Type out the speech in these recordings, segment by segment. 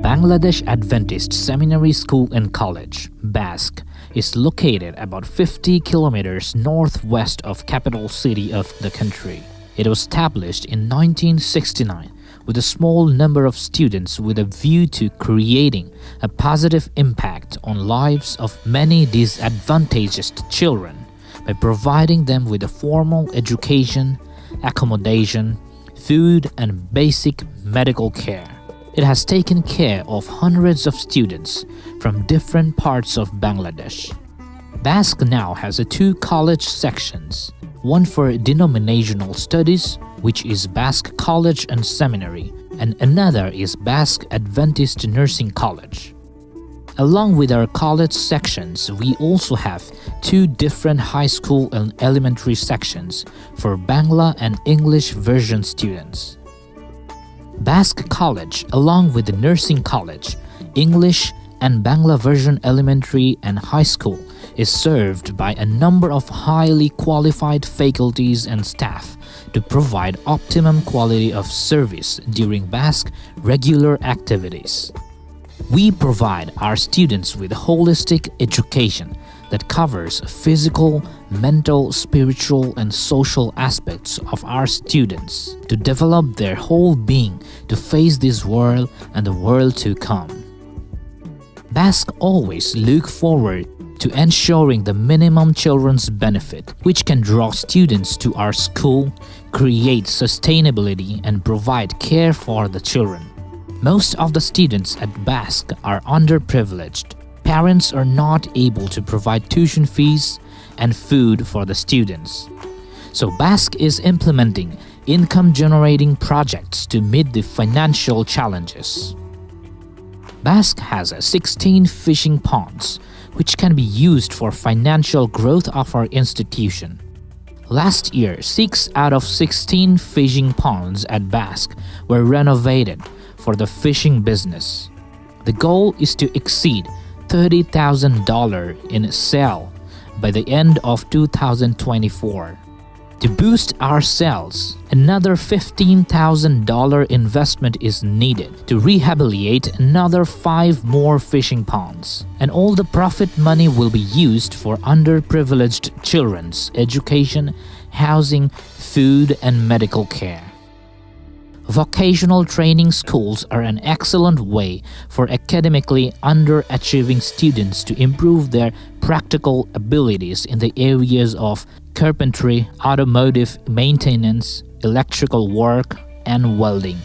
Bangladesh Adventist Seminary School and College, BASC, is located about 50 kilometers northwest of capital city of the country. It was established in 1969 with a small number of students with a view to creating a positive impact on lives of many disadvantaged children by providing them with a formal education, accommodation, food, and basic medical care. It has taken care of hundreds of students from different parts of Bangladesh. BASC now has two college sections, one for denominational studies, which is BASC College and Seminary, and another is BASC Adventist Nursing College. Along with our college sections, we also have two different high school and elementary sections for Bangla and English version students. BASC College, along with the Nursing College, English and Bangla version elementary and high school, is served by a number of highly qualified faculties and staff to provide optimum quality of service during BASC regular activities. We provide our students with holistic education that covers physical, mental, spiritual, and social aspects of our students to develop their whole being to face this world and the world to come. BASC always look forward to ensuring the minimum children's benefit, which can draw students to our school, create sustainability, and provide care for the children. Most of the students at BASC are underprivileged. Parents are not able to provide tuition fees and food for the students. So BASC is implementing income-generating projects to meet the financial challenges. BASC has 16 fishing ponds, which can be used for financial growth of our institution. Last year, 6 out of 16 fishing ponds at BASC were renovated for the fishing business. The goal is to exceed $30,000 in sale by the end of 2024. To boost our sales, another $15,000 investment is needed to rehabilitate another 5 more fishing ponds, and all the profit money will be used for underprivileged children's education, housing, food, and medical care. Vocational training schools are an excellent way for academically underachieving students to improve their practical abilities in the areas of carpentry, automotive maintenance, electrical work, and welding.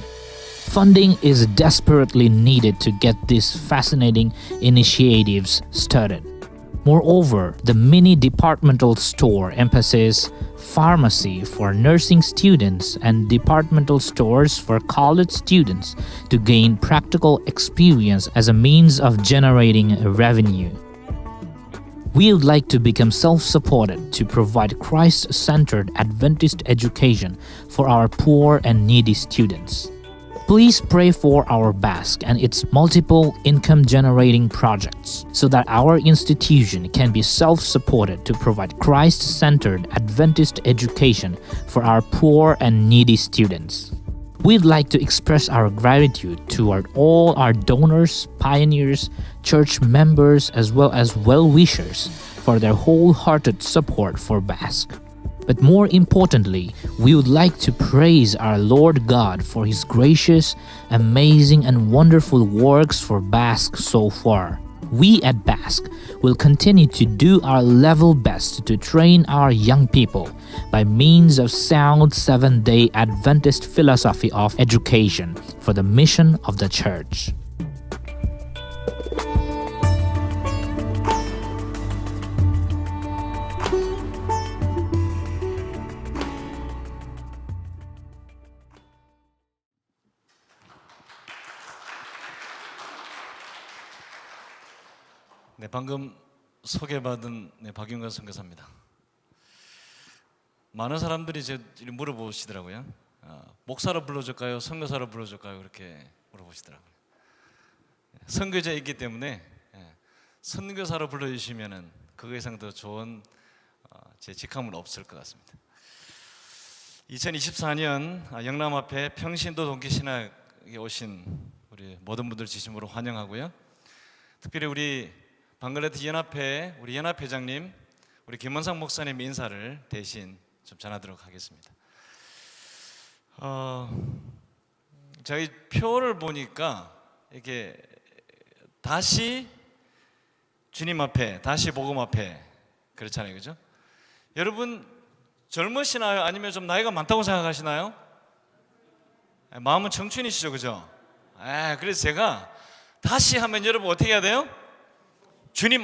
Funding is desperately needed to get these fascinating initiatives started. Moreover, the mini departmental store emphasizes pharmacy for nursing students and departmental stores for college students to gain practical experience as a means of generating revenue. We would like to become self-supported to provide Christ-centered Adventist education for our poor and needy students. Please pray for our BASC and its multiple income-generating projects so that our institution can be self-supported to provide Christ-centered Adventist education for our poor and needy students. We'd like to express our gratitude toward all our donors, pioneers, church members, as well as well-wishers for their wholehearted support for BASC. But more importantly, we would like to praise our Lord God for His gracious, amazing, and wonderful works for BASC so far. We at BASC will continue to do our level best to train our young people by means of sound Seventh-day Adventist philosophy of education for the mission of the church. 네, 방금 소개받은 박윤관 선교사입니다. 많은 사람들이 저를 물어보시더라고요. 목사로 불러줄까요? 선교사로 불러줄까요? 그렇게 물어보시더라고요. 선교자이기 때문에 선교사로 불러주시면 그 이상 더 좋은 제 직함은 없을 것 같습니다. 2024년 영남 앞에 평신도 동기신학에 오신 우리 모든 분들 진심으로 환영하고요. 특별히 우리 방글라데시 연합회 우리 연합회장님 우리 김원상 목사님 인사를 대신 좀 전하도록 하겠습니다. 저희 표를 보니까 이렇게 다시 주님 앞에, 다시 복음 앞에 그렇잖아요, 그죠? 여러분 젊으시나요? 아니면 좀 나이가 많다고 생각하시나요? 마음은 청춘이시죠, 그죠? 그래서 제가 다시 하면 여러분 어떻게 해야 돼요? 주님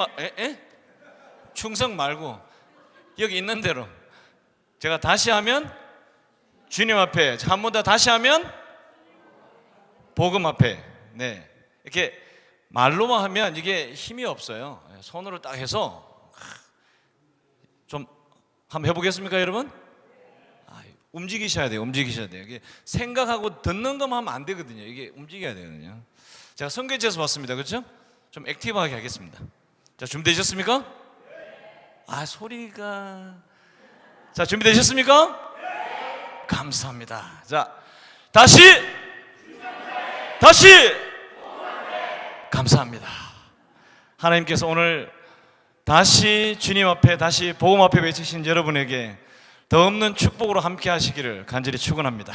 충성 말고 여기 있는 대로 제가 다시 하면 주님 앞에, 한 번 더 다시 하면 복음 앞에. 네, 이렇게 말로만 하면 이게 힘이 없어요. 손으로 딱 해서 좀 한번 해보겠습니까, 여러분? 움직이셔야 돼요. 움직이셔야 돼요. 이게 생각하고 듣는 것만 하면 안 되거든요. 이게 움직여야 되거든요. 제가 선교지에서 왔습니다, 그렇죠? 좀 액티브하게 하겠습니다. 자, 준비되셨습니까? 소리가. 자, 준비되셨습니까? 감사합니다. 자, 다시 감사합니다. 하나님께서 오늘 다시 주님 앞에, 다시 복음 앞에 외치신 여러분에게 더 없는 축복으로 함께 하시기를 간절히 축원합니다.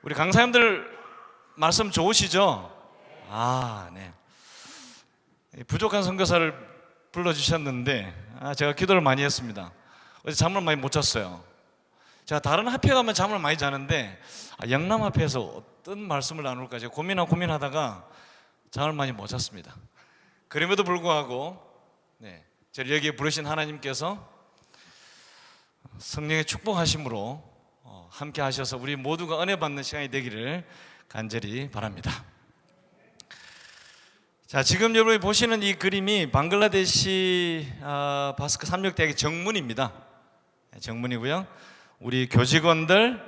우리 강사님들 말씀 좋으시죠? 네. 부족한 선교사를 불러주셨는데 제가 기도를 많이 했습니다. 어제 잠을 많이 못 잤어요. 제가 다른 학회 가면 잠을 많이 자는데 영남 학회에서 어떤 말씀을 나눌까 제가 고민하다가 잠을 많이 못 잤습니다. 그럼에도 불구하고 저를 여기에 부르신 하나님께서 성령의 축복하심으로 함께 하셔서 우리 모두가 은혜 받는 시간이 되기를 간절히 바랍니다. 자, 지금 여러분이 보시는 이 그림이 방글라데시 바스크 삼육대학의 정문입니다. 정문이고요. 우리 교직원들,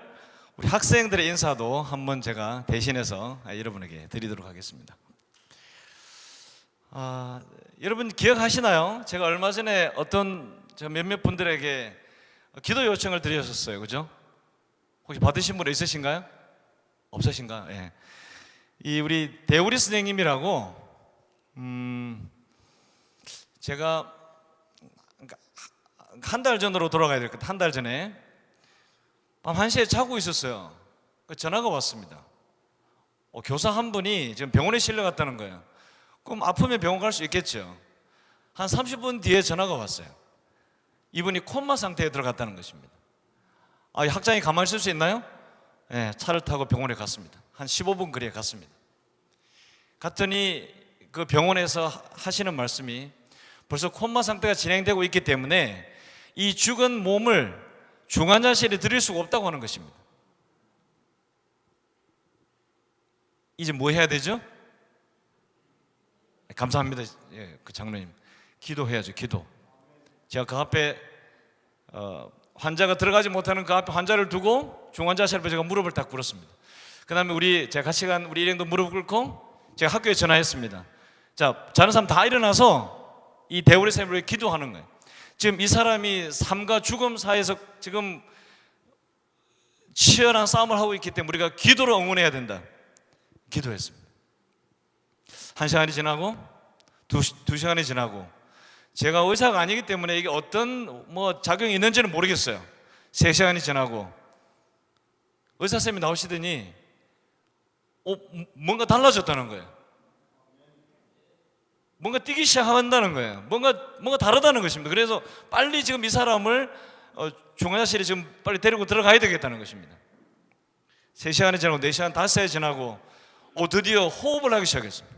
우리 학생들의 인사도 한번 제가 대신해서 여러분에게 드리도록 하겠습니다. 여러분 기억하시나요? 제가 얼마 전에 제가 몇몇 분들에게 기도 요청을 드렸었어요, 그죠? 혹시 받으신 분 있으신가요? 없으신가요? 예. 이 우리 대우리 선생님이라고 제가 한 달 전으로 돌아가야 될 것 같아요. 한 달 전에 밤 1시에 자고 있었어요. 전화가 왔습니다. 교사 한 분이 지금 병원에 실려갔다는 거예요. 그럼 아프면 병원 갈 수 있겠죠. 한 30분 뒤에 전화가 왔어요. 이분이 코마 상태에 들어갔다는 것입니다. 학장이 가만히 있을 수 있나요? 네, 차를 타고 병원에 갔습니다. 한 15분 거리에 갔습니다. 갔더니 그 병원에서 하시는 말씀이 벌써 코마 상태가 진행되고 있기 때문에 이 죽은 몸을 중환자실에 드릴 수가 없다고 하는 것입니다. 이제 뭐 해야 되죠? 감사합니다. 그 장로님, 기도해야죠. 기도. 제가 그 앞에 환자가 들어가지 못하는 그 앞에 환자를 두고 중환자실 앞에 제가 무릎을 딱 꿇었습니다. 그 다음에 제가 같이 간 우리 일행도 무릎을 꿇고 제가 학교에 전화했습니다. 자, 자는 사람 다 일어나서 이 대우리 선생님을 기도하는 거예요. 지금 이 사람이 삶과 죽음 사이에서 지금 치열한 싸움을 하고 있기 때문에 우리가 기도로 응원해야 된다. 기도했습니다. 1시간이 지나고 2시간이 지나고 제가 의사가 아니기 때문에 이게 어떤 작용이 있는지는 모르겠어요. 3시간이 지나고 의사 선생님이 나오시더니 뭔가 달라졌다는 거예요. 뭔가 뛰기 시작한다는 거예요. 뭔가 다르다는 것입니다. 그래서 빨리 지금 이 사람을 중환자실에 지금 빨리 데리고 들어가야 되겠다는 것입니다. 3시간이 지나고 4시간, 5시간이 지나고 드디어 호흡을 하기 시작했습니다.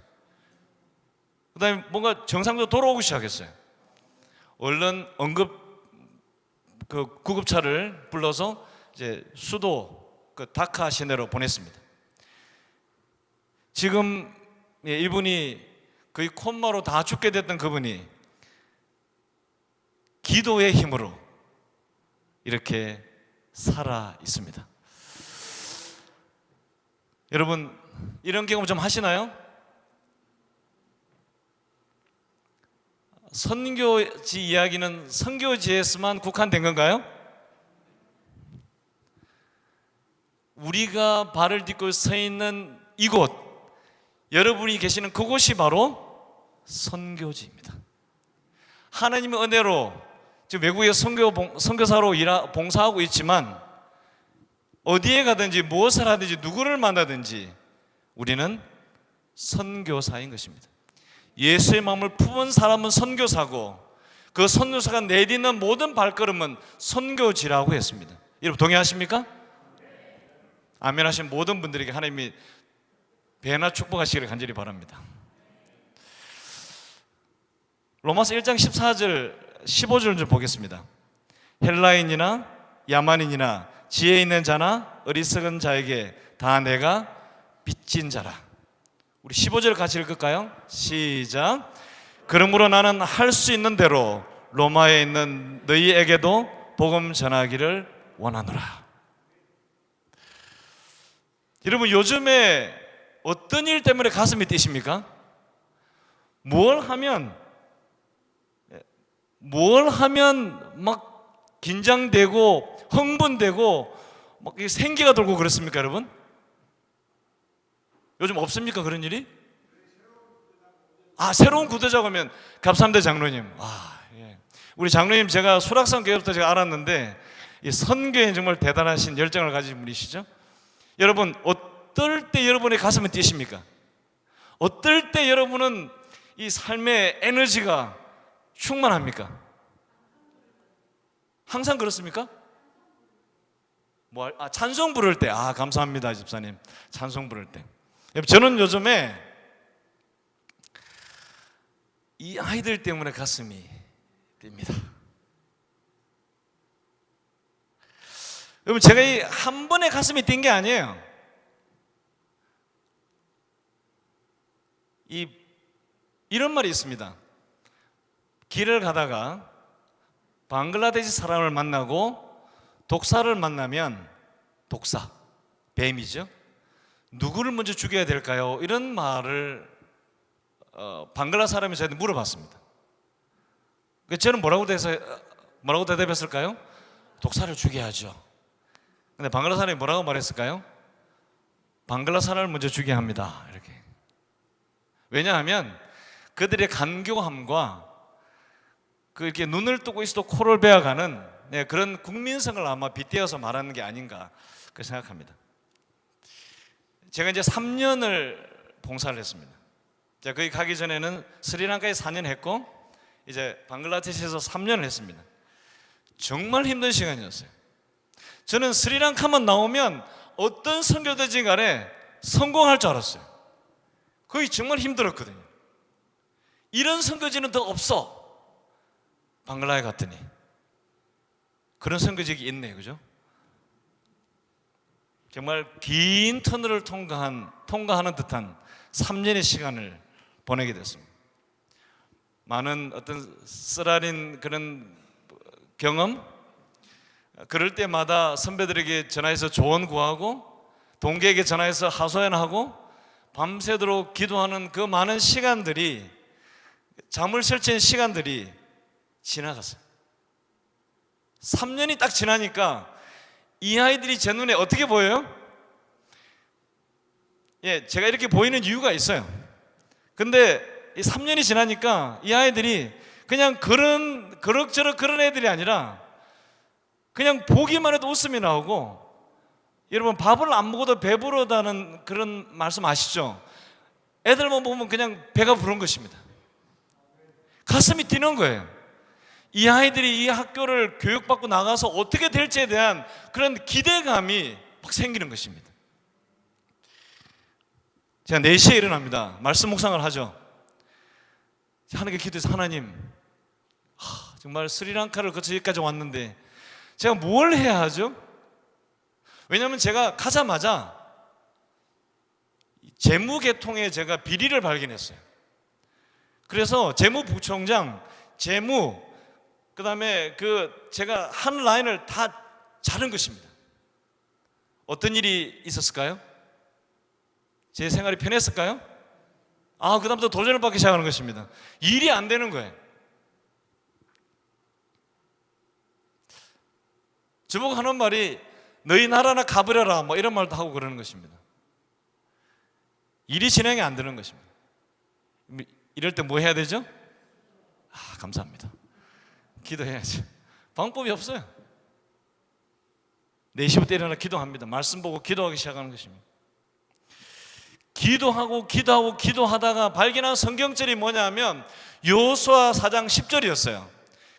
그 다음에 뭔가 정상적으로 돌아오기 시작했어요. 얼른 구급차를 불러서 이제 수도 다카 시내로 보냈습니다. 지금 이분이 거의 콤마로 다 죽게 됐던 그분이 기도의 힘으로 이렇게 살아 있습니다. 여러분 이런 경험 좀 하시나요? 선교지 이야기는 선교지에서만 국한된 건가요? 우리가 발을 딛고 서 있는 이곳 여러분이 계시는 그곳이 바로 선교지입니다. 하나님의 은혜로 지금 외국에 선교사로 봉사하고 있지만 어디에 가든지 무엇을 하든지 누구를 만나든지 우리는 선교사인 것입니다. 예수의 마음을 품은 사람은 선교사고 그 선교사가 내딛는 모든 발걸음은 선교지라고 했습니다. 여러분 동의하십니까? 아멘 하신 모든 분들에게 하나님이 배나 축복하시기를 간절히 바랍니다. 로마서 1장 14절 15절 좀 보겠습니다. 헬라인이나 야만인이나 지혜 있는 자나 어리석은 자에게 다 내가 빚진 자라. 우리 15절 같이 읽을까요? 시작. 그러므로 나는 할 수 있는 대로 로마에 있는 너희에게도 복음 전하기를 원하노라. 여러분 요즘에 어떤 일 때문에 가슴이 뛰십니까? 뭘 하면 막 긴장되고 흥분되고 막 생기가 돌고 그렇습니까, 여러분? 요즘 없습니까 그런 일이? 새로운 구도자가 오면 감사합니다 장로님. 예. 우리 장로님 제가 수락산 교회부터 제가 알았는데 이 선교에 정말 대단하신 열정을 가진 분이시죠. 여러분 어떨 때 여러분의 가슴이 뛰십니까? 어떨 때 여러분은 이 삶의 에너지가 충만합니까? 항상 그렇습니까? 찬송 부를 때. 감사합니다 집사님. 찬송 부를 때. 저는 요즘에 이 아이들 때문에 가슴이 뜁니다. 여러분 제가 이 한 번에 가슴이 뛴 게 아니에요. 이런 말이 있습니다. 길을 가다가 방글라데시 사람을 만나고 독사를 만나면 독사, 뱀이죠. 누구를 먼저 죽여야 될까요? 이런 말을 방글라 사람이 저한테 물어봤습니다. 저는 뭐라고 대답했을까요? 독사를 죽여야죠. 근데 방글라 사람이 뭐라고 말했을까요? 방글라 사람을 먼저 죽여야 합니다. 이렇게. 왜냐하면 그들의 간교함과 이렇게 눈을 뜨고 있어도 코를 베어가는 그런 국민성을 아마 빗대어서 말하는 게 아닌가 그렇게 생각합니다. 제가 이제 3년을 봉사를 했습니다. 제가 거기 가기 전에는 스리랑카에 4년 했고 이제 방글라데시에서 3년을 했습니다. 정말 힘든 시간이었어요. 저는 스리랑카만 나오면 어떤 선교대지 간에 성공할 줄 알았어요. 거기 정말 힘들었거든요. 이런 선교지는 더 없어. 방글라에 갔더니 그런 선교지가 있네요. 그죠? 정말 긴 터널을 통과하는 듯한 3년의 시간을 보내게 됐습니다. 많은 어떤 쓰라린 그런 경험, 그럴 때마다 선배들에게 전화해서 조언 구하고 동기에게 전화해서 하소연하고 밤새도록 기도하는 그 많은 시간들이, 잠을 설치는 시간들이 지나갔어요. 3년이 딱 지나니까 이 아이들이 제 눈에 어떻게 보여요? 제가 이렇게 보이는 이유가 있어요. 근데 이 3년이 지나니까 이 아이들이 그냥 그럭저럭 그런 애들이 아니라 그냥 보기만 해도 웃음이 나오고, 여러분 밥을 안 먹어도 배부르다는 그런 말씀 아시죠? 애들만 보면 그냥 배가 부른 것입니다. 가슴이 뛰는 거예요. 이 아이들이 이 학교를 교육받고 나가서 어떻게 될지에 대한 그런 기대감이 막 생기는 것입니다. 제가 4시에 일어납니다. 말씀 묵상을 하죠. 하나님께 기도해서, 하나님, 정말 스리랑카를 거쳐 여기까지 왔는데 제가 뭘 해야 하죠? 왜냐하면 제가 가자마자 재무계통에 제가 비리를 발견했어요. 그래서 재무부총장, 그 다음에 제가 한 라인을 다 자른 것입니다. 어떤 일이 있었을까요? 제 생활이 편했을까요? 그다음부터 도전을 받기 시작하는 것입니다. 일이 안 되는 거예요. 저보고 하는 말이 너희 나라나 가버려라 뭐 이런 말도 하고 그러는 것입니다. 일이 진행이 안 되는 것입니다. 이럴 때 뭐 해야 되죠? 감사합니다. 기도해야죠. 방법이 없어요. 4시부터 일어나 기도합니다. 말씀 보고 기도하기 시작하는 것입니다. 기도하다가 발견한 성경절이 뭐냐면 여호수아 4장 10절이었어요.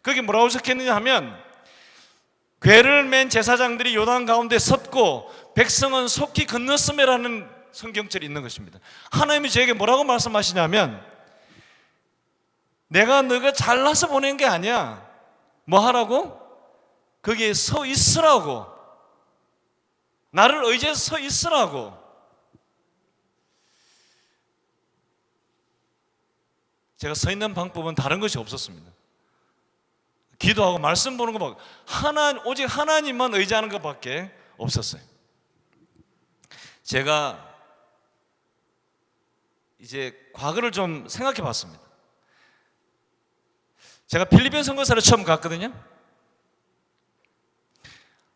거기 뭐라고 적혀있느냐 하면 궤를 맨 제사장들이 요단 가운데 섰고 백성은 속히 건넜음이라는 성경절이 있는 것입니다. 하나님이 저에게 뭐라고 말씀하시냐면 내가 너가 잘나서 보낸 게 아니야. 뭐 하라고? 거기에 서 있으라고. 나를 의지해서 서 있으라고. 제가 서 있는 방법은 다른 것이 없었습니다. 기도하고 말씀 보는 것 밖에, 오직 하나님만 의지하는 것밖에 없었어요. 제가 이제 과거를 좀 생각해 봤습니다. 제가 필리핀 선교사를 처음 갔거든요.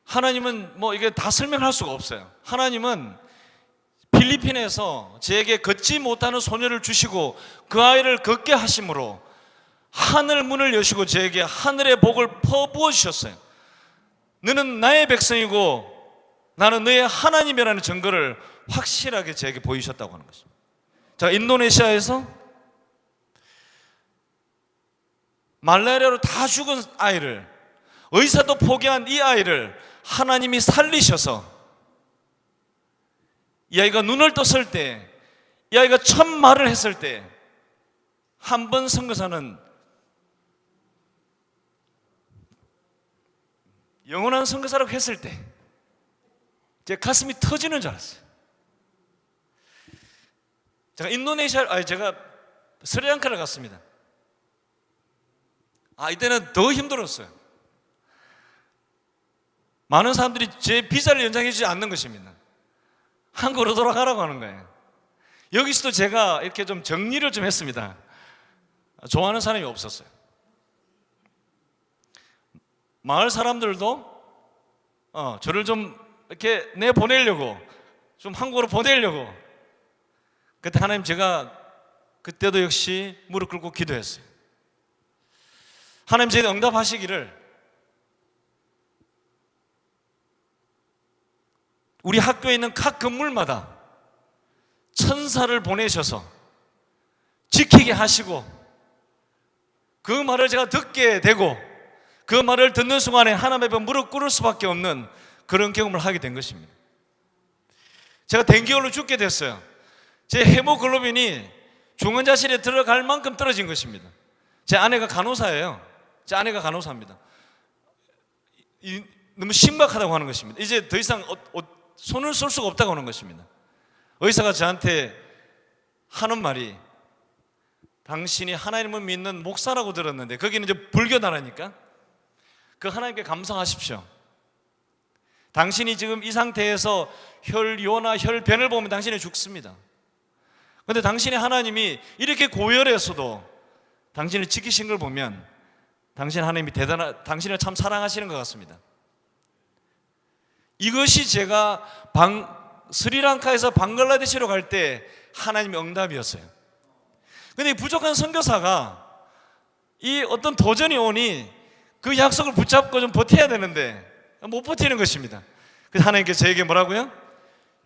하나님은 뭐 이게 다 설명할 수가 없어요. 하나님은 필리핀에서 제게 걷지 못하는 소녀를 주시고 그 아이를 걷게 하심으로 하늘 문을 여시고 제게 하늘의 복을 퍼부어 주셨어요. 너는 나의 백성이고 나는 너의 하나님이라는 증거를 확실하게 제게 보이셨다고 하는 것입니다. 제가 인도네시아에서 말라리아로 다 죽은 아이를, 의사도 포기한 이 아이를 하나님이 살리셔서 이 아이가 눈을 떴을 때, 이 아이가 첫 말을 했을 때, 한 번 선교사는 영원한 선교사라고 했을 때 제 가슴이 터지는 줄 알았어요. 제가 스리랑카를 갔습니다. 이때는 더 힘들었어요. 많은 사람들이 제 비자를 연장해 주지 않는 것입니다. 한국으로 돌아가라고 하는 거예요. 여기서도 제가 이렇게 좀 정리를 좀 했습니다. 좋아하는 사람이 없었어요. 마을 사람들도 저를 좀 이렇게 내보내려고, 좀 한국으로 보내려고. 그때 하나님, 제가 그때도 역시 무릎 꿇고 기도했어요. 하나님 제게 응답하시기를, 우리 학교에 있는 각 건물마다 천사를 보내셔서 지키게 하시고 그 말을 제가 듣게 되고 그 말을 듣는 순간에 하나님 앞에 무릎 꿇을 수밖에 없는 그런 경험을 하게 된 것입니다. 제가 dengu열로 죽게 됐어요. 제 헤모글로빈이 중환자실에 들어갈 만큼 떨어진 것입니다. 제 아내가 간호사예요. 제 아내가 간호사입니다. 너무 심각하다고 하는 것입니다. 이제 더 이상 손을 쓸 수가 없다고 하는 것입니다. 의사가 저한테 하는 말이, 당신이 하나님을 믿는 목사라고 들었는데, 거기는 이제 불교 나라니까 그 하나님께 감사하십시오. 당신이 지금 이 상태에서 혈요나 혈변을 보면 당신이 죽습니다. 그런데 당신의 하나님이 이렇게 고열에서도 당신을 지키신 걸 보면 당신 하나님이 당신을 참 사랑하시는 것 같습니다. 이것이 제가 스리랑카에서 방글라데시로 갈 때 하나님의 응답이었어요. 그런데 부족한 선교사가 이 어떤 도전이 오니 그 약속을 붙잡고 좀 버텨야 되는데 못 버티는 것입니다. 그래서 하나님께서 저에게 뭐라고요?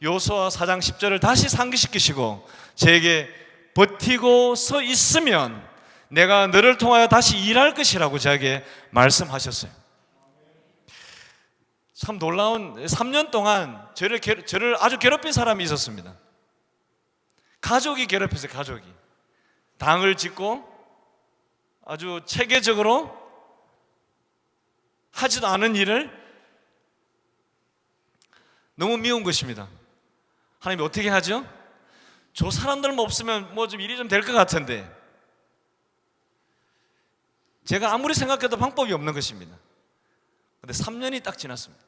여호수아 4장 10절을 다시 상기시키시고 저에게 버티고 서 있으면 내가 너를 통하여 다시 일할 것이라고 저에게 말씀하셨어요. 참 놀라운, 3년 동안 저를 아주 괴롭힌 사람이 있었습니다. 가족이 괴롭혔어요. 가족이 당을 짓고 아주 체계적으로 하지도 않은 일을 너무 미운 것입니다. 하나님이 어떻게 하죠? 저 사람들만 없으면 뭐 좀 일이 좀 될 것 같은데, 제가 아무리 생각해도 방법이 없는 것입니다. 그런데 3년이 딱 지났습니다.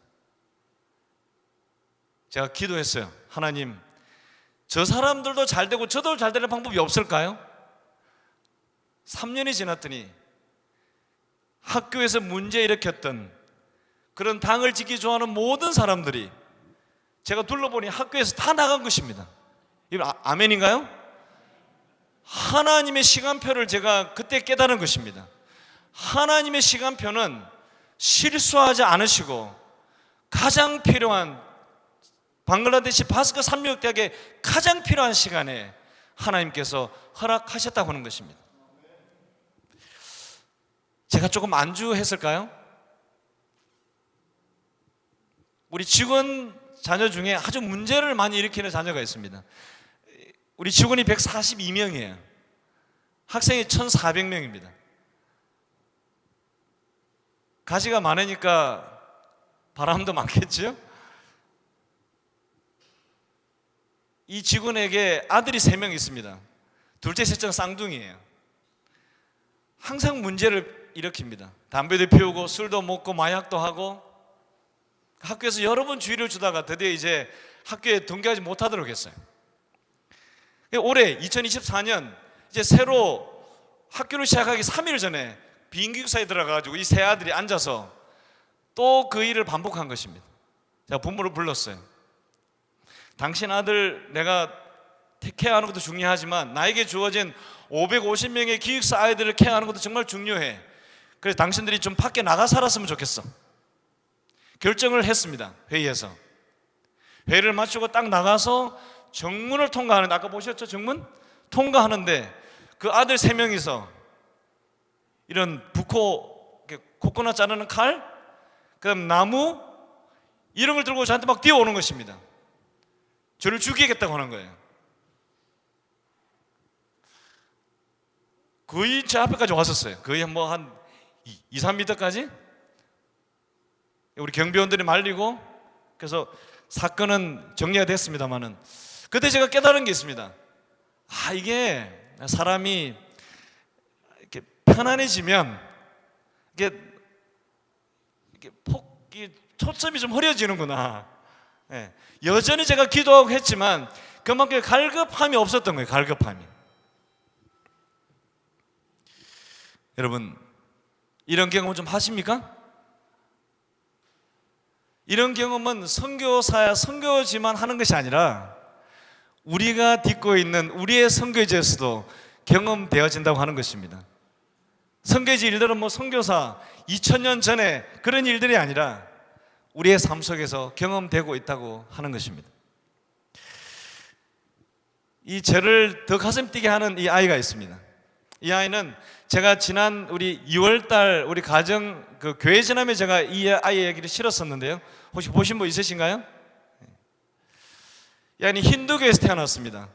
제가 기도했어요. 하나님, 저 사람들도 잘 되고 저도 잘 되는 방법이 없을까요? 3년이 지났더니 학교에서 문제 일으켰던 그런 당을 지키기 좋아하는 모든 사람들이 제가 둘러보니 학교에서 다 나간 것입니다. 이거 아멘인가요? 하나님의 시간표를 제가 그때 깨달은 것입니다. 하나님의 시간표는 실수하지 않으시고 가장 필요한 방글라데시 바스크 삼육대학에 가장 필요한 시간에 하나님께서 허락하셨다고 하는 것입니다. 제가 조금 안주했을까요? 우리 직원 자녀 중에 아주 문제를 많이 일으키는 자녀가 있습니다. 우리 직원이 142명이에요. 학생이 1,400명입니다. 가지가 많으니까 바람도 많겠죠? 이 직원에게 아들이 3명 있습니다. 둘째, 셋째는 쌍둥이에요. 항상 문제를 일으킵니다. 담배도 피우고 술도 먹고 마약도 하고 학교에서 여러 번 주의를 주다가 드디어 이제 학교에 등교하지 못하도록 했어요. 올해 2024년 이제 새로 학교를 시작하기 3일 전에 비인기 기숙사에 들어가가지고 이 세 아들이 앉아서 또 그 일을 반복한 것입니다. 제가 부모를 불렀어요. 당신 아들 내가 케어하는 것도 중요하지만 나에게 주어진 550명의 기숙사 아이들을 케어하는 것도 정말 중요해. 그래서 당신들이 좀 밖에 나가 살았으면 좋겠어. 결정을 했습니다. 회의에서. 회의를 마치고 딱 나가서 정문을 통과하는데, 아까 보셨죠? 정문? 통과하는데 그 아들 3명이서 이런 부코, 코코넛 자르는 칼, 그다음 나무 이런 걸 들고 저한테 막 뛰어오는 것입니다. 저를 죽이겠다고 하는 거예요. 거의 제 앞에까지 왔었어요. 거의 뭐 한 2, 3m까지. 우리 경비원들이 말리고, 그래서 사건은 정리가 됐습니다만은, 그때 제가 깨달은 게 있습니다. 이게 사람이 이렇게 편안해지면 이게 폭이 초점이 좀 흐려지는구나. 예. 여전히 제가 기도하고 했지만 그만큼 갈급함이 없었던 거예요. 갈급함이. 여러분, 이런 경험 좀 하십니까? 이런 경험은 선교사야 선교지만 하는 것이 아니라 우리가 딛고 있는 우리의 선교지에서도 경험되어진다고 하는 것입니다. 선교지 일들은 뭐 선교사 2000년 전에 그런 일들이 아니라 우리의 삶 속에서 경험되고 있다고 하는 것입니다. 이 저를 더 가슴 뛰게 하는 이 아이가 있습니다. 이 아이는 제가 지난 우리 2월달 우리 가정 그 교회 지남에 제가 이 아이 얘기를 실었었는데요. 혹시 보신 분 있으신가요? 이 아이는 힌두교에서 태어났습니다.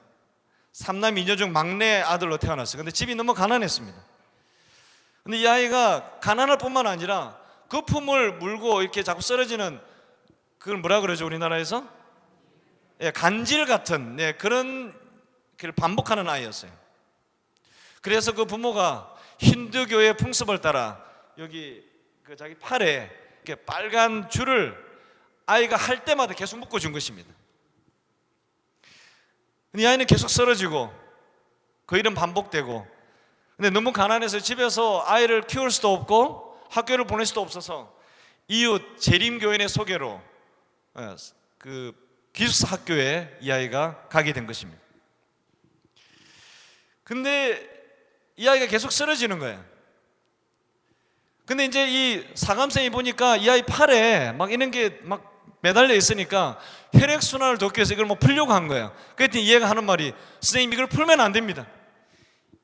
3남 2녀 중 막내 아들로 태어났어요. 근데 집이 너무 가난했습니다. 근데 이 아이가 가난할 뿐만 아니라 거품을 물고 이렇게 자꾸 쓰러지는, 그걸 뭐라 그러죠 우리나라에서? 간질 같은 그런 걸 반복하는 아이였어요. 그래서 그 부모가 힌두교의 풍습을 따라 여기 그 자기 팔에 이렇게 빨간 줄을 아이가 할 때마다 계속 묶어준 것입니다. 근데 이 아이는 계속 쓰러지고 그 일은 반복되고, 근데 너무 가난해서 집에서 아이를 키울 수도 없고 학교를 보낼 수도 없어서 이웃 재림교인의 소개로 그 기숙사 학교에 이 아이가 가게 된 것입니다. 근데 이 아이가 계속 쓰러지는 거예요. 근데 이제 이 사감생이 보니까 이 아이 팔에 막 이런 게 막 매달려 있으니까 혈액순환을 돕기 위해서 이걸 뭐 풀려고 한 거예요. 그랬더니 얘가 하는 말이, 선생님 이걸 풀면 안 됩니다.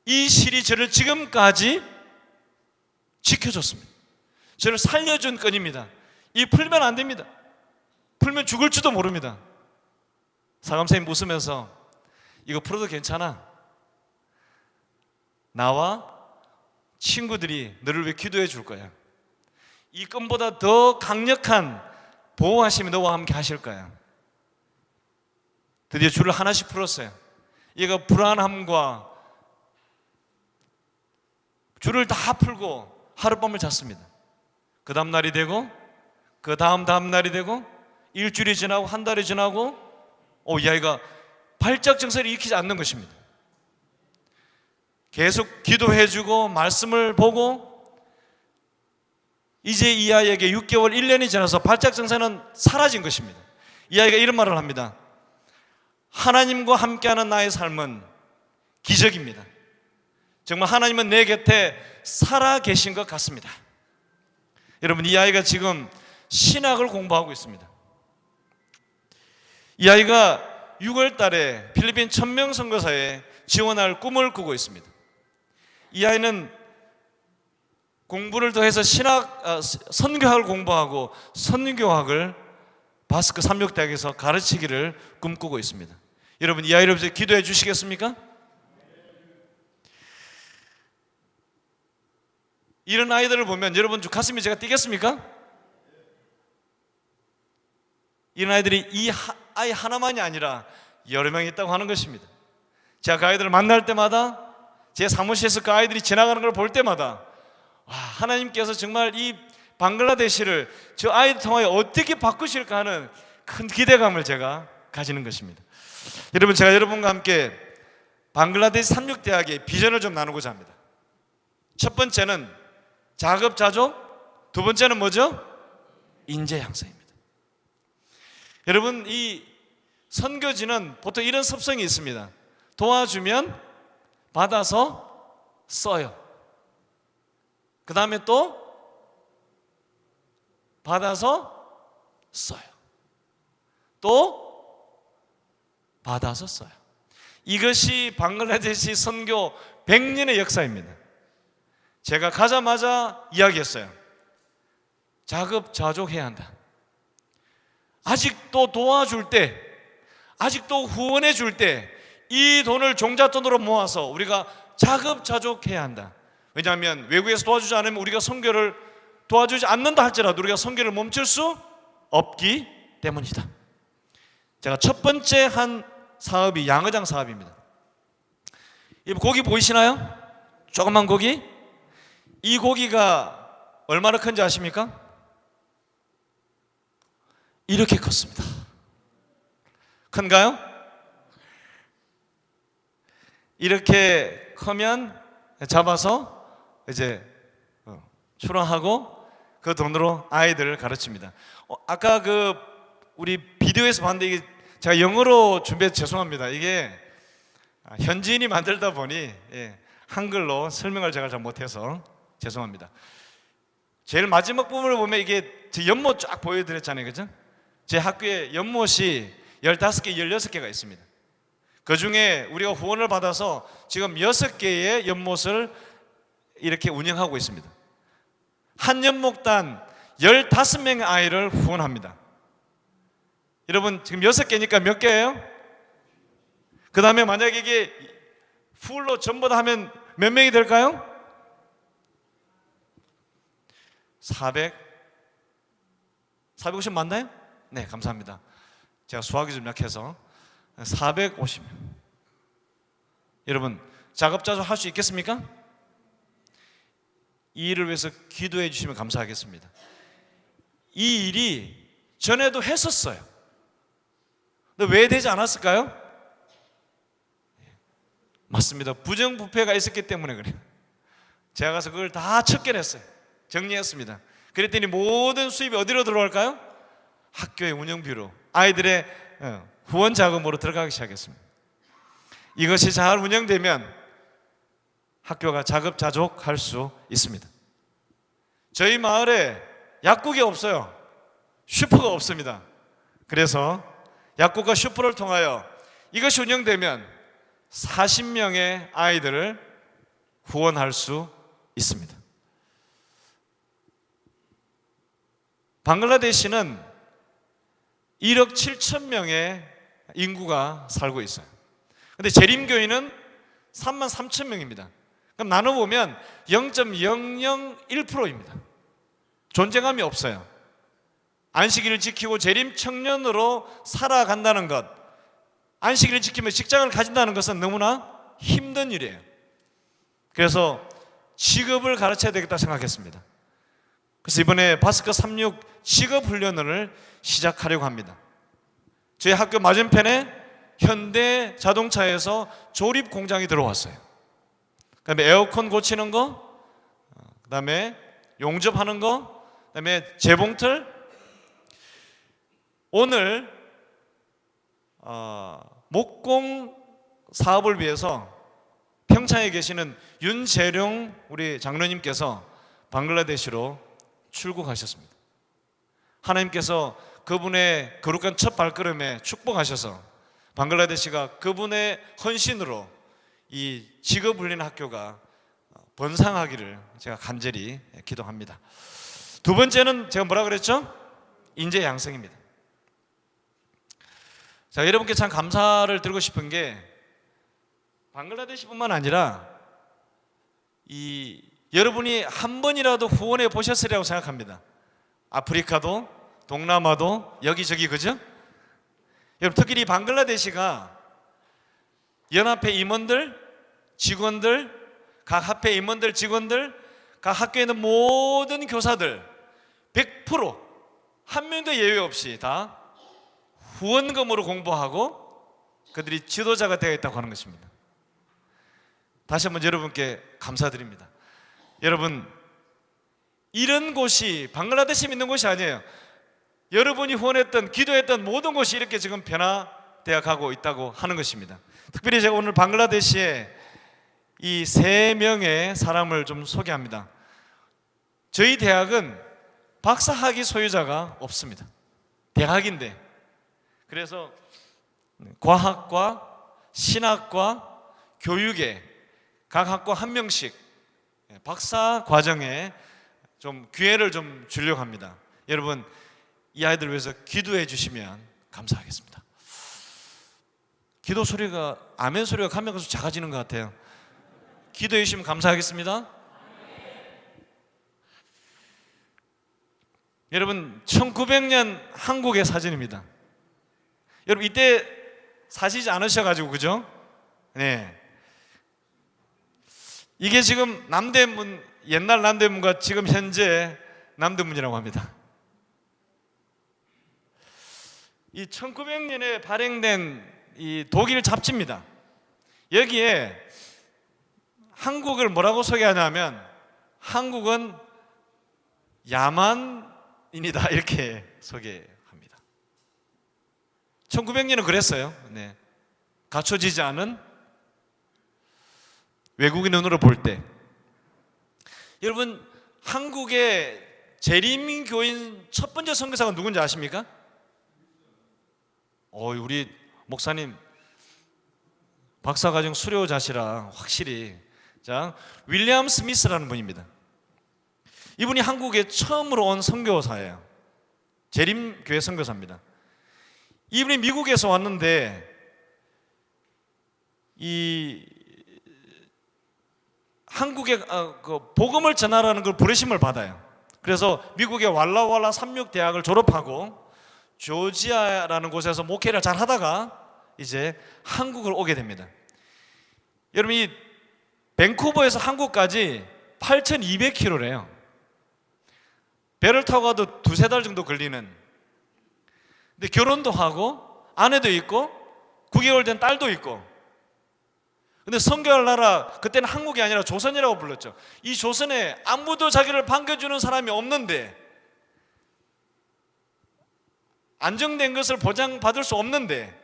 이 실이 저를 지금까지 지켜줬습니다. 저를 살려준 끈입니다. 이 풀면 안 됩니다. 풀면 죽을지도 모릅니다. 사감생님 웃으면서, 이거 풀어도 괜찮아. 나와 친구들이 너를 위해 기도해 줄 거야. 이 끈보다 더 강력한 보호하심이 너와 함께 하실 거야. 드디어 줄을 하나씩 풀었어요. 얘가 불안함과 줄을 다 풀고 하룻밤을 잤습니다. 그 다음 날이 되고 그 다음 날이 되고 일주일이 지나고 한 달이 지나고 이 아이가 발작 증세를 일으키지 않는 것입니다. 계속 기도해주고 말씀을 보고 이제 이 아이에게 6개월 1년이 지나서 발작 증세는 사라진 것입니다. 이 아이가 이런 말을 합니다. 하나님과 함께하는 나의 삶은 기적입니다. 정말 하나님은 내 곁에 살아 계신 것 같습니다. 여러분, 이 아이가 지금 신학을 공부하고 있습니다. 이 아이가 6월 달에 필리핀 1000명 선교사에 지원할 꿈을 꾸고 있습니다. 이 아이는 공부를 더해서 선교학을 공부하고 선교학을 바스크 삼육대학에서 가르치기를 꿈꾸고 있습니다. 여러분, 이 아이를 위해서 기도해 주시겠습니까? 이런 아이들을 보면 여러분 가슴이 제가 뛰겠습니까? 이런 아이들이 이 아이 하나만이 아니라 여러 명 있다고 하는 것입니다. 제가 그 아이들을 만날 때마다, 제 사무실에서 그 아이들이 지나가는 걸 볼 때마다, 와, 하나님께서 정말 이 방글라데시를 저 아이들 통하여 어떻게 바꾸실까 하는 큰 기대감을 제가 가지는 것입니다. 여러분, 제가 여러분과 함께 방글라데시 삼육대학의 비전을 좀 나누고자 합니다. 첫 번째는 자급자족, 두 번째는 뭐죠? 인재 양성입니다. 여러분, 이 선교지는 보통 이런 습성이 있습니다. 도와주면 받아서 써요. 그 다음에 또 받아서 써요. 또 받아서 써요. 이것이 방글라데시 선교 100년의 역사입니다. 제가 가자마자 이야기했어요. 자급자족해야 한다. 아직도 도와줄 때, 아직도 후원해 줄 때 이 돈을 종잣돈으로 모아서 우리가 자급자족해야 한다. 왜냐하면 외국에서 도와주지 않으면 우리가 선교를 도와주지 않는다 할지라도 우리가 선교를 멈출 수 없기 때문이다. 제가 첫 번째 한 사업이 양어장 사업입니다. 이 고기 보이시나요? 조그만 고기? 이 고기가 얼마나 큰지 아십니까? 이렇게 컸습니다. 큰가요? 이렇게 크면 잡아서 이제 출하하고 그 돈으로 아이들을 가르칩니다. 아까 그 우리 비디오에서 봤는데 이게 제가 영어로 준비해서 죄송합니다. 이게 현지인이 만들다 보니 한글로 설명을 제가 잘 못해서 죄송합니다. 제일 마지막 부분을 보면 이게 제 연못 쫙 보여드렸잖아요, 그죠? 제 학교에 연못이 15개, 16개가 있습니다. 그 중에 우리가 후원을 받아서 지금 6개의 연못을 이렇게 운영하고 있습니다. 한 연목당 15명의 아이를 후원합니다. 여러분, 지금 6개니까 몇 개예요? 그 다음에 만약에 이게 풀로 전부 다 하면 몇 명이 될까요? 450 맞나요? 네, 감사합니다. 제가 수학이 좀 약해서 450명. 여러분, 자급자족 할 수 있겠습니까? 이 일을 위해서 기도해 주시면 감사하겠습니다. 이 일이 전에도 했었어요. 근데 왜 되지 않았을까요? 맞습니다. 부정부패가 있었기 때문에 그래요. 제가 가서 그걸 다 척결했어요. 정리했습니다. 그랬더니 모든 수입이 어디로 들어갈까요? 학교의 운영비로, 아이들의 후원 자금으로 들어가기 시작했습니다. 이것이 잘 운영되면 학교가 자급자족할 수 있습니다. 저희 마을에 약국이 없어요. 슈퍼가 없습니다. 그래서 약국과 슈퍼를 통하여 이것이 운영되면 40명의 아이들을 후원할 수 있습니다. 방글라데시는 1억 7천 명의 인구가 살고 있어요. 근데 재림교인은 3만 3천 명입니다. 그럼 나눠보면 0.001%입니다. 존재감이 없어요. 안식일을 지키고 재림 청년으로 살아간다는 것, 안식일을 지키며 직장을 가진다는 것은 너무나 힘든 일이에요. 그래서 직업을 가르쳐야 되겠다 생각했습니다. 그래서 이번에 바스크 36 직업훈련을 시작하려고 합니다. 저희 학교 맞은편에 현대 자동차에서 조립 공장이 들어왔어요. 그다음에 에어컨 고치는 거, 그다음에 용접하는 거, 그다음에 재봉틀. 오늘 목공 사업을 위해서 평창에 계시는 윤재룡 우리 장로님께서 방글라데시로 출국하셨습니다. 하나님께서 그분의 거룩한 첫 발걸음에 축복하셔서 방글라데시가 그분의 헌신으로 이 직업 훈련 학교가 번창하기를 제가 간절히 기도합니다. 두 번째는 제가 뭐라 그랬죠? 인재 양성입니다. 자, 여러분께 참 감사를 드리고 싶은 게 방글라데시뿐만 아니라 여러분이 한 번이라도 후원해 보셨으리라고 생각합니다. 아프리카도 동남아도 여기저기, 그죠? 여러분, 특히 이 방글라데시가 연합회 임원들, 직원들, 각 학회 임원들, 직원들, 각 학교에 있는 모든 교사들 100% 한 명도 예외 없이 다 후원금으로 공부하고 그들이 지도자가 되어 있다고 하는 것입니다. 다시 한번 여러분께 감사드립니다. 여러분, 이런 곳이 방글라데시에 있는 곳이 아니에요. 여러분이 후원했던, 기도했던 모든 곳이 이렇게 지금 변화되어 가고 있다고 하는 것입니다. 특별히 제가 오늘 방글라데시에 이 3명의 사람을 좀 소개합니다. 저희 대학은 박사학위 소유자가 없습니다. 대학인데, 그래서 과학과 신학과 교육에 각 학과 한 명씩 박사 과정에 좀 기회를 좀 주려고 합니다. 여러분, 이 아이들을 위해서 기도해 주시면 감사하겠습니다. 기도 소리가, 아멘 소리가 가면 갈수록 작아지는 것 같아요. 기도해 주시면 감사하겠습니다. 여러분, 1900년 한국의 사진입니다. 여러분, 이때 사시지 않으셔가지고, 그죠? 네. 이게 지금 남대문, 옛날 남대문과 지금 현재 남대문이라고 합니다. 이 1900년에 발행된 이 독일 잡지입니다. 여기에 한국을 뭐라고 소개하냐면 한국은 야만인이다 이렇게 소개합니다. 1900년은 그랬어요. 네. 갖춰지지 않은 외국인 눈으로 볼 때. 여러분, 한국의 재림교인 첫 번째 선교사가 누군지 아십니까? 우리 목사님 박사과정 수료자시라 확실히. 자, 윌리엄 스미스라는 분입니다. 이분이 한국에 처음으로 온 선교사예요. 재림교회 선교사입니다. 이분이 미국에서 왔는데 이 한국에 그 복음을 전하라는 걸 부르심을 받아요. 그래서 미국의 왈라왈라 삼육대학을 졸업하고 조지아라는 곳에서 목회를 잘 하다가 이제 한국을 오게 됩니다. 여러분, 이 밴쿠버에서 한국까지 8,200km래요. 배를 타고 가도 2-3달 정도 걸리는. 근데 결혼도 하고 아내도 있고 9개월 된 딸도 있고. 근데 선교할 나라, 그때는 한국이 아니라 조선이라고 불렀죠. 이 조선에 아무도 자기를 반겨주는 사람이 없는데, 안정된 것을 보장받을 수 없는데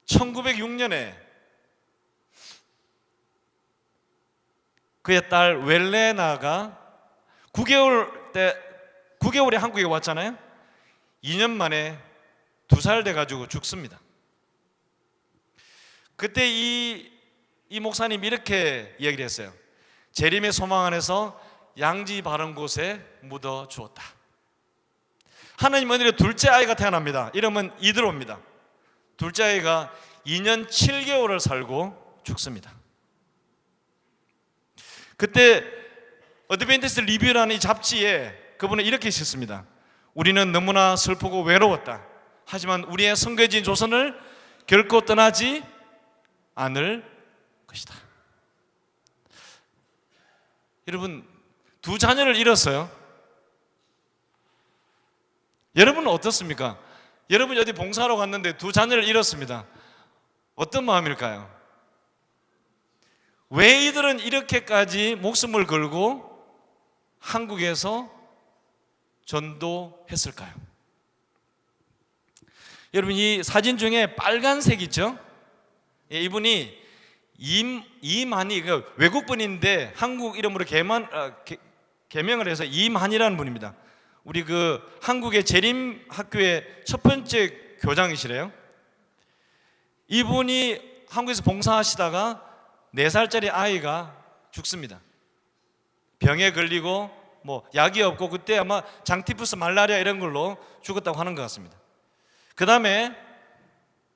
1906년에 그의 딸 웰레나가 9개월에 한국에 왔잖아요. 2년 만에 2살 돼가지고 죽습니다. 그때 이 목사님이 이렇게 이야기를 했어요. 재림의 소망 안에서 양지 바른 곳에 묻어 주었다. 하나님 은혜로 둘째 아이가 태어납니다. 이름은 이드로입니다. 둘째 아이가 2년 7개월을 살고 죽습니다. 그때 어드벤티스트 리뷰라는 이 잡지에 그분은 이렇게 썼습니다. 우리는 너무나 슬프고 외로웠다. 하지만 우리의 선교지인 조선을 결코 떠나지 않을 것이다. 여러분, 2 자녀를 잃었어요. 여러분은 어떻습니까? 여러분이 어디 봉사하러 갔는데 2 자녀를 잃었습니다. 어떤 마음일까요? 왜 이들은 이렇게까지 목숨을 걸고 한국에서 전도했을까요? 여러분 이 사진 중에 빨간색 있죠? 예, 이분이 이만희, 외국분인데 한국 이름으로 개명을 해서 이만희라는 분입니다. 우리 그 한국의 재림학교의 첫 번째 교장이시래요. 이분이 한국에서 봉사하시다가 4살짜리 아이가 죽습니다. 병에 걸리고 뭐 약이 없고 그때 아마 장티푸스, 말라리아 이런 걸로 죽었다고 하는 것 같습니다. 그 다음에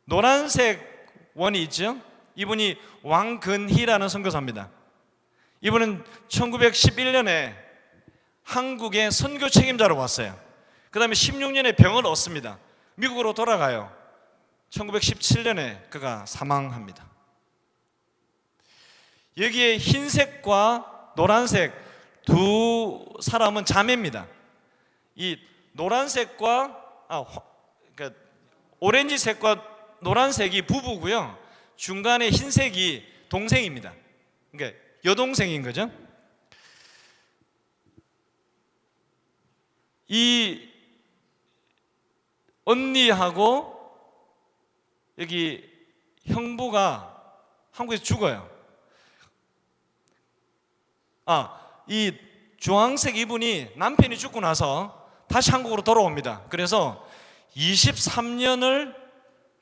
노란색 원이 있죠? 이분이 왕근희라는 선교사입니다. 이분은 1911년에 한국의 선교 책임자로 왔어요. 그 다음에 16년에 병을 얻습니다. 미국으로 돌아가요. 1917년에 그가 사망합니다. 여기에 흰색과 노란색 두 사람은 자매입니다. 이 노란색과 그러니까 오렌지색과 노란색이 부부고요. 중간에 흰색이 동생입니다. 그러니까 여동생인 거죠. 이 언니하고 여기 형부가 한국에서 죽어요. 이 주황색 이분이 남편이 죽고 나서 다시 한국으로 돌아옵니다. 그래서 23년을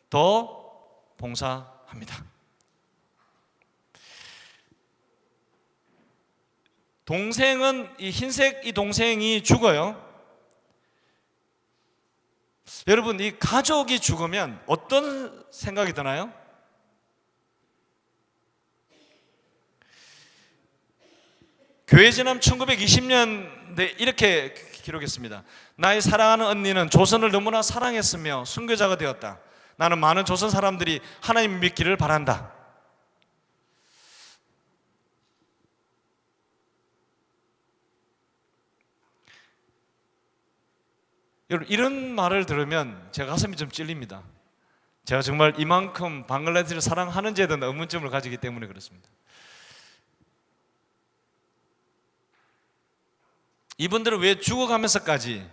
더 봉사합니다. 동생은 이 흰색 이 동생이 죽어요. 여러분 이 가족이 죽으면 어떤 생각이 드나요? 교회 지남 1920년대 이렇게 기록했습니다. 나의 사랑하는 언니는 조선을 너무나 사랑했으며 순교자가 되었다. 나는 많은 조선 사람들이 하나님을 믿기를 바란다. 여러분 이런 말을 들으면 제 가슴이 좀 찔립니다. 제가 정말 이만큼 방글라데시를 사랑하는지에 대한 의문점을 가지기 때문에 그렇습니다. 이분들은 왜 죽어가면서까지,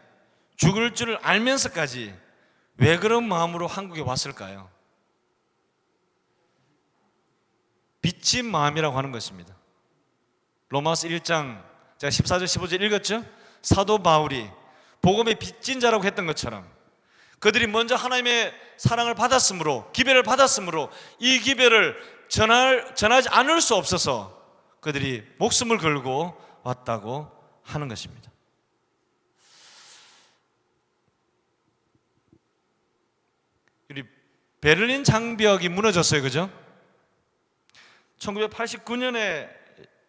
죽을 줄을 알면서까지 왜 그런 마음으로 한국에 왔을까요? 빚진 마음이라고 하는 것입니다. 로마서 1장 제가 14절 15절 읽었죠? 사도 바울이 복음의 빚진 자라고 했던 것처럼 그들이 먼저 하나님의 사랑을 받았으므로, 기별을 받았으므로 이 기별을 전하지 않을 수 없어서 그들이 목숨을 걸고 왔다고 하는 것입니다. 우리 베를린 장벽이 무너졌어요, 그죠? 1989년에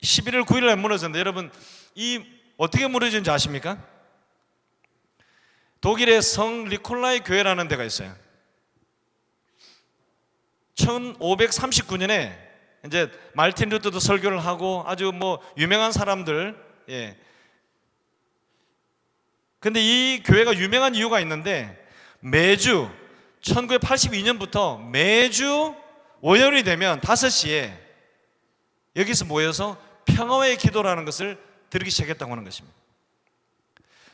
11월 9일에 무너졌는데 여러분 이 어떻게 무너진지 아십니까? 독일의 성 니콜라이 교회라는 데가 있어요. 1539년에 이제 말틴 루터도 설교를 하고 아주 유명한 사람들, 예. 근데 이 교회가 유명한 이유가 있는데 매주 1982년부터 매주 월요일이 되면 5시에 여기서 모여서 평화의 기도라는 것을 드리기 시작했다고 하는 것입니다.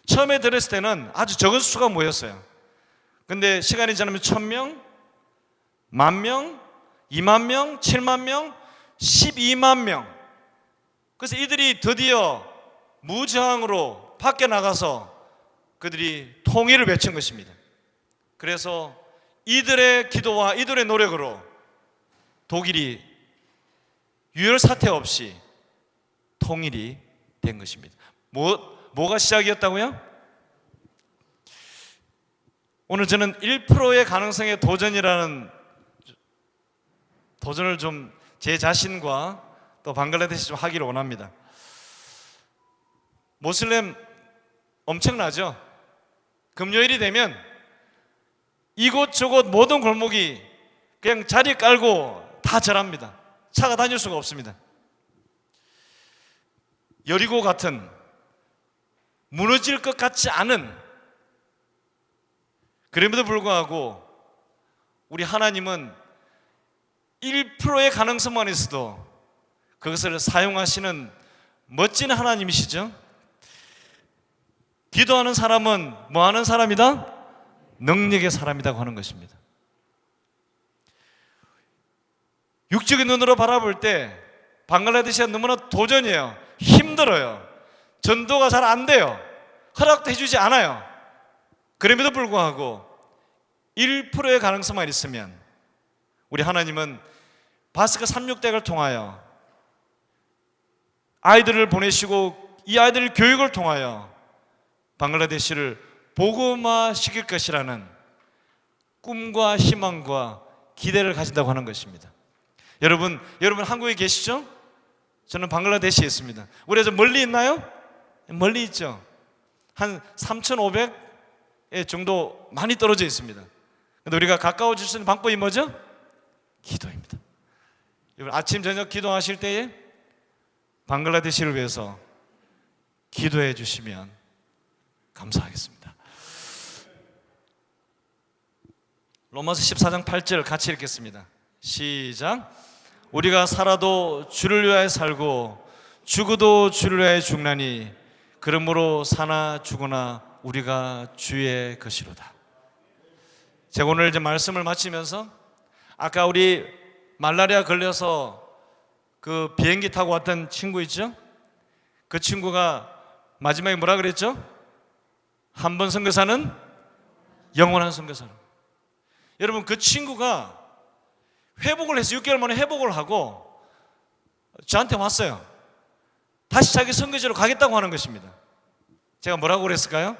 처음에 들었을 때는 아주 적은 수가 모였어요. 근데 시간이 지나면 1000명, 10,000명, 20,000명, 70,000명, 120,000명. 그래서 이들이 드디어 무저항으로 밖에 나가서 그들이 통일을 외친 것입니다. 그래서 이들의 기도와 이들의 노력으로 독일이 유혈 사태 없이 통일이 된 것입니다. 뭐가 시작이었다고요? 오늘 저는 1%의 가능성의 도전이라는 도전을 좀 제 자신과 또 방글라데시 좀 하기를 원합니다. 모슬렘 엄청나죠? 금요일이 되면 이곳저곳 모든 골목이 그냥 자리 깔고 다 절합니다. 차가 다닐 수가 없습니다. 여리고 같은 무너질 것 같지 않은, 그럼에도 불구하고 우리 하나님은 1%의 가능성만 있어도 그것을 사용하시는 멋진 하나님이시죠. 기도하는 사람은 뭐 하는 사람이다? 능력의 사람이라고 하는 것입니다. 육적인 눈으로 바라볼 때 방글라데시가 너무나 도전이에요. 힘들어요. 전도가 잘 안 돼요. 허락도 해주지 않아요. 그럼에도 불구하고 1%의 가능성만 있으면 우리 하나님은 바스크 36대를 통하여 아이들을 보내시고 이 아이들 교육을 통하여 방글라데시를 복음화 시킬 것이라는 꿈과 희망과 기대를 가진다고 하는 것입니다. 여러분 한국에 계시죠? 저는 방글라데시에 있습니다. 우리가 좀 멀리 있나요? 멀리 있죠. 한 3,500 정도 많이 떨어져 있습니다. 근데 우리가 가까워질 수 있는 방법이 뭐죠? 기도입니다. 여러분 아침 저녁 기도하실 때에 방글라데시를 위해서 기도해 주시면 감사하겠습니다. 로마서 14장 8절 같이 읽겠습니다. 시작. 우리가 살아도 주를 위하여 살고 죽어도 주를 위하여 죽나니 그러므로 사나 죽으나 우리가 주의 것이로다. 제가 오늘 이제 말씀을 마치면서 아까 우리 말라리아 걸려서 그 비행기 타고 왔던 친구 있죠? 그 친구가 마지막에 뭐라 그랬죠? 한 번 선교사는 영원한 선교사로. 여러분 그 친구가 회복을 해서 6개월 만에 회복을 하고 저한테 왔어요. 다시 자기 선교지로 가겠다고 하는 것입니다. 제가 뭐라고 그랬을까요?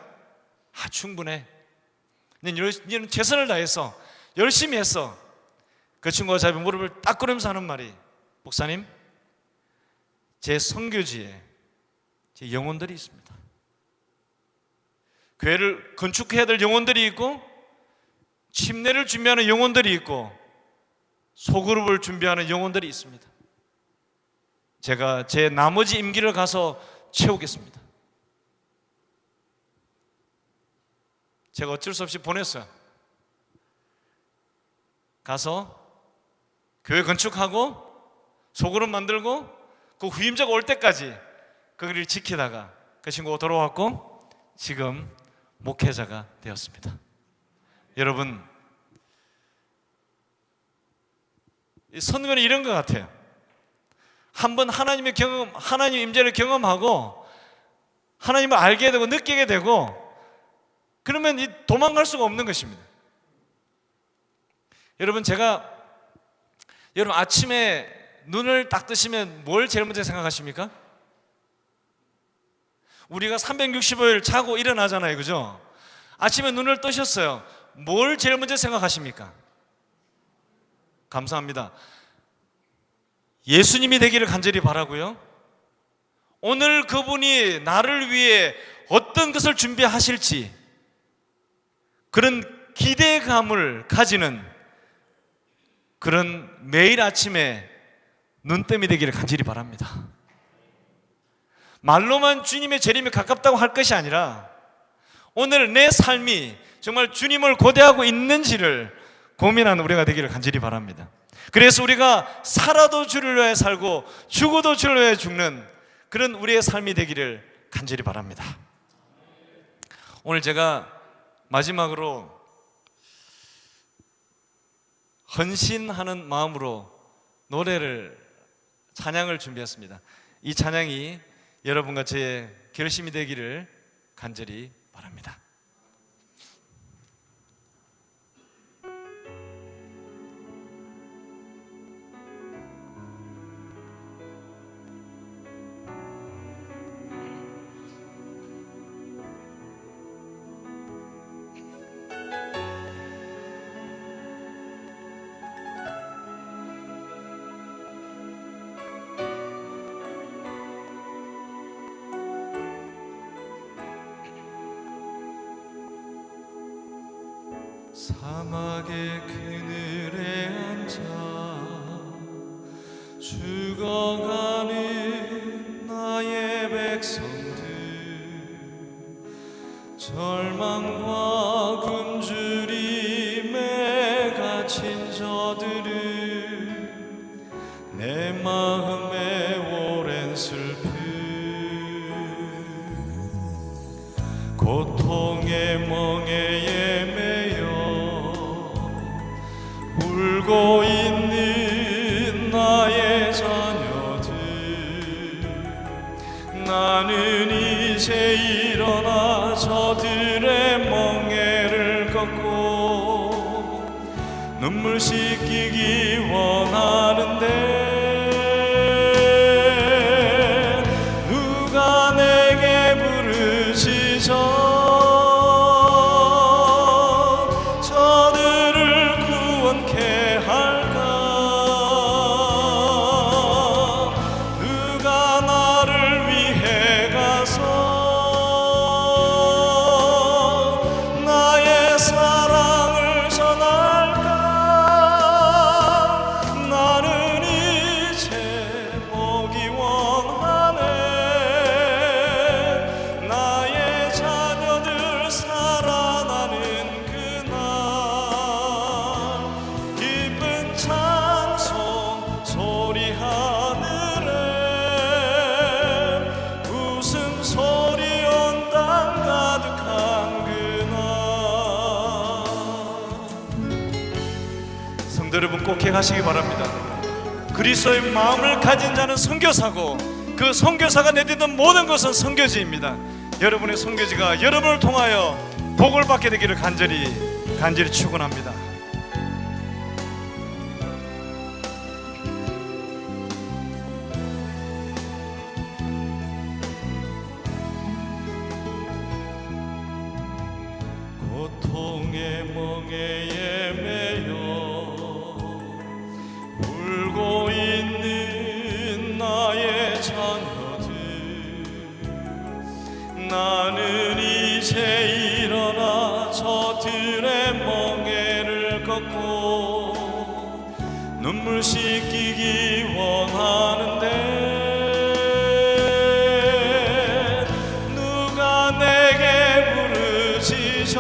충분해. 너는 최선을 다해서 열심히 했어. 그 친구가 자기 무릎을 딱 꿇으면서 하는 말이, 목사님, 제 선교지에 제 영혼들이 있습니다. 교회를 건축해야 될 영혼들이 있고 침례를 준비하는 영혼들이 있고 소그룹을 준비하는 영혼들이 있습니다. 제가 제 나머지 임기를 가서 채우겠습니다. 제가 어쩔 수 없이 보냈어요. 가서 교회 건축하고 소그룹 만들고 그 후임자가 올 때까지 그 길을 지키다가 그 친구가 돌아왔고 지금 목회자가 되었습니다. 여러분, 이 선거는 이런 것 같아요. 한번 하나님의 경험, 하나님 임재를 경험하고 하나님을 알게 되고 느끼게 되고 그러면 도망갈 수가 없는 것입니다. 여러분, 여러분 아침에 눈을 딱 뜨시면 뭘 제일 먼저 생각하십니까? 우리가 365일 자고 일어나잖아요, 그죠? 아침에 눈을 뜨셨어요. 뭘 제일 먼저 생각하십니까? 감사합니다. 예수님이 되기를 간절히 바라고요. 오늘 그분이 나를 위해 어떤 것을 준비하실지 그런 기대감을 가지는 그런 매일 아침에 눈뜸이 되기를 간절히 바랍니다. 말로만 주님의 재림이 가깝다고 할 것이 아니라 오늘 내 삶이 정말 주님을 고대하고 있는지를 고민하는 우리가 되기를 간절히 바랍니다. 그래서 우리가 살아도 주를 위해 살고 죽어도 주를 위해 죽는 그런 우리의 삶이 되기를 간절히 바랍니다. 오늘 제가 마지막으로 헌신하는 마음으로 찬양을 준비했습니다. 이 찬양이 여러분과 제 결심이 되기를 간절히 바랍니다. 사막의 그늘에 앉아 죽어가는 나의 백성들, 절망과 굶주림에 갇힌 저들은 내 마음에 오랜 슬픔, 고통의 멍에에 매여 이제 일어나 저들의 멍에를 걷고 눈물 씻기기 원하는데 누가 내게 부르시죠 저들을 구원케 할까 누가 나를 위해 가서 나의 사랑을 전할까 나는 이제 보기 원하네 나의 자녀들 살아나는 그날 기쁜 찬송 소리 하늘에 웃음소리 온 땅 가득한 그날 성도 여러분 꼭 기억하시기 바랍니다. 그리스도의 마음을 가진 자는 선교사고 그 선교사가 내딛는 모든 것은 선교지입니다. 여러분의 선교지가 여러분을 통하여 복을 받게 되기를 간절히 축원합니다. 고통의 멍에에 매여 울고 있는 나의 자녀들 나는 이제 일어나 저들의 멍에를 걷고 눈물 씻기기 원하는데 누가 내게 부르시죠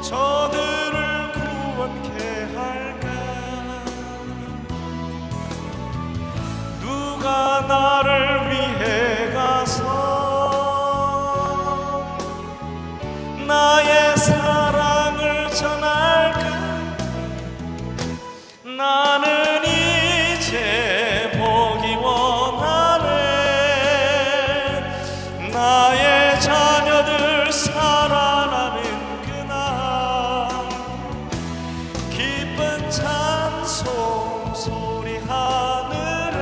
저들을 구원케 할까 누가 나를 위해 가서 나의 사랑을 전할까 나는 이제 보기 원하네 나의 자녀들 살아나는 그날 기쁜 찬송 소리 하늘에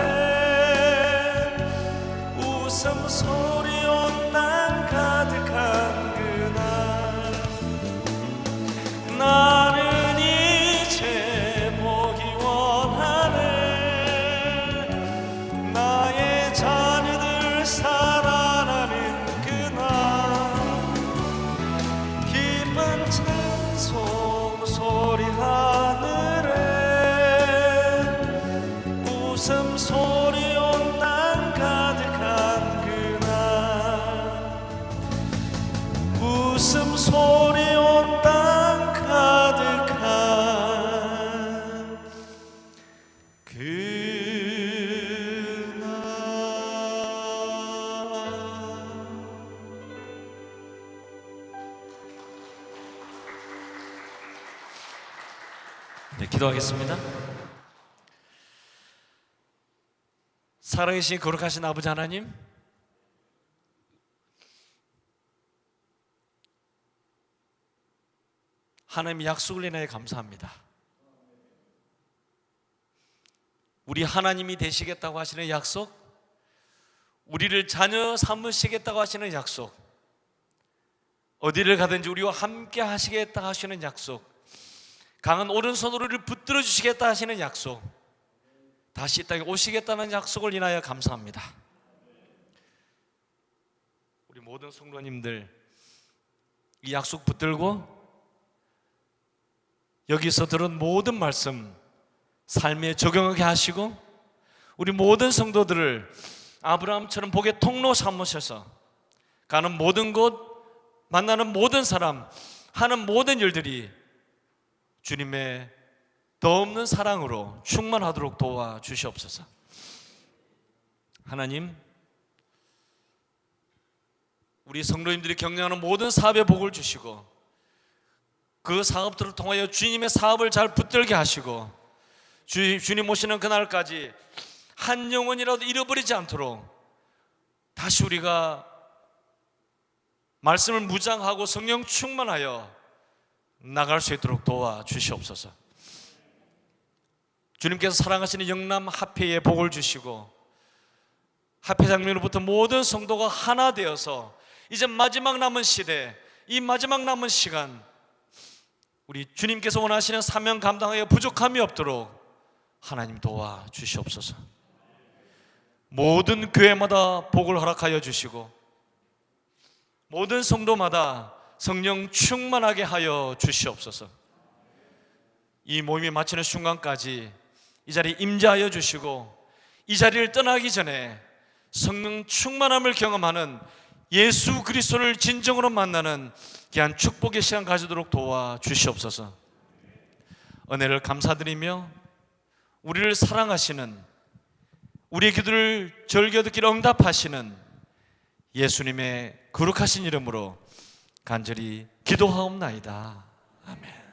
웃음소리 온 땅 가득한 그날 나는 이제 보기 원하네 나의 자녀들 살아나는 그날 기쁜 찬송 소리 하늘에 웃음소리 온 땅 가득한 그날 웃음소리 온 땅 가득한 그날 네, 기도하겠습니다. 살아계신 거룩하신 아버지 하나님, 하나님의 약속을 인하여 감사합니다. 우리 하나님이 되시겠다고 하시는 약속, 우리를 자녀 삼으시겠다고 하시는 약속, 어디를 가든지 우리와 함께 하시겠다 하시는 약속, 강한 오른손으로 우리를 붙들어 주시겠다 하시는 약속, 다시 이 땅에 오시겠다는 약속을 인하여 감사합니다. 우리 모든 성도님들 이 약속 붙들고 여기서 들은 모든 말씀 삶에 적용하게 하시고 우리 모든 성도들을 아브라함처럼 복의 통로 삼으셔서 가는 모든 곳, 만나는 모든 사람, 하는 모든 일들이 주님의 더 없는 사랑으로 충만하도록 도와주시옵소서. 하나님, 우리 성도님들이 경영하는 모든 사업에 복을 주시고 그 사업들을 통하여 주님의 사업을 잘 붙들게 하시고 주님 오시는 그날까지 한 영혼이라도 잃어버리지 않도록 다시 우리가 말씀을 무장하고 성령 충만하여 나갈 수 있도록 도와주시옵소서. 주님께서 사랑하시는 영남 합회에 복을 주시고 합회 장로로부터 모든 성도가 하나 되어서 이제 마지막 남은 시대, 이 마지막 남은 시간 우리 주님께서 원하시는 사명 감당하여 부족함이 없도록 하나님 도와주시옵소서. 모든 교회마다 복을 허락하여 주시고 모든 성도마다 성령 충만하게 하여 주시옵소서. 이 모임이 마치는 순간까지 이 자리에 임재하여 주시고 이 자리를 떠나기 전에 성령 충만함을 경험하는 예수 그리스도를 진정으로 만나는 귀한 축복의 시간 가지도록 도와주시옵소서. 은혜를 감사드리며 우리를 사랑하시는, 우리의 기도를 절겨 듣기를 응답하시는 예수님의 거룩하신 이름으로 간절히 기도하옵나이다. 아멘.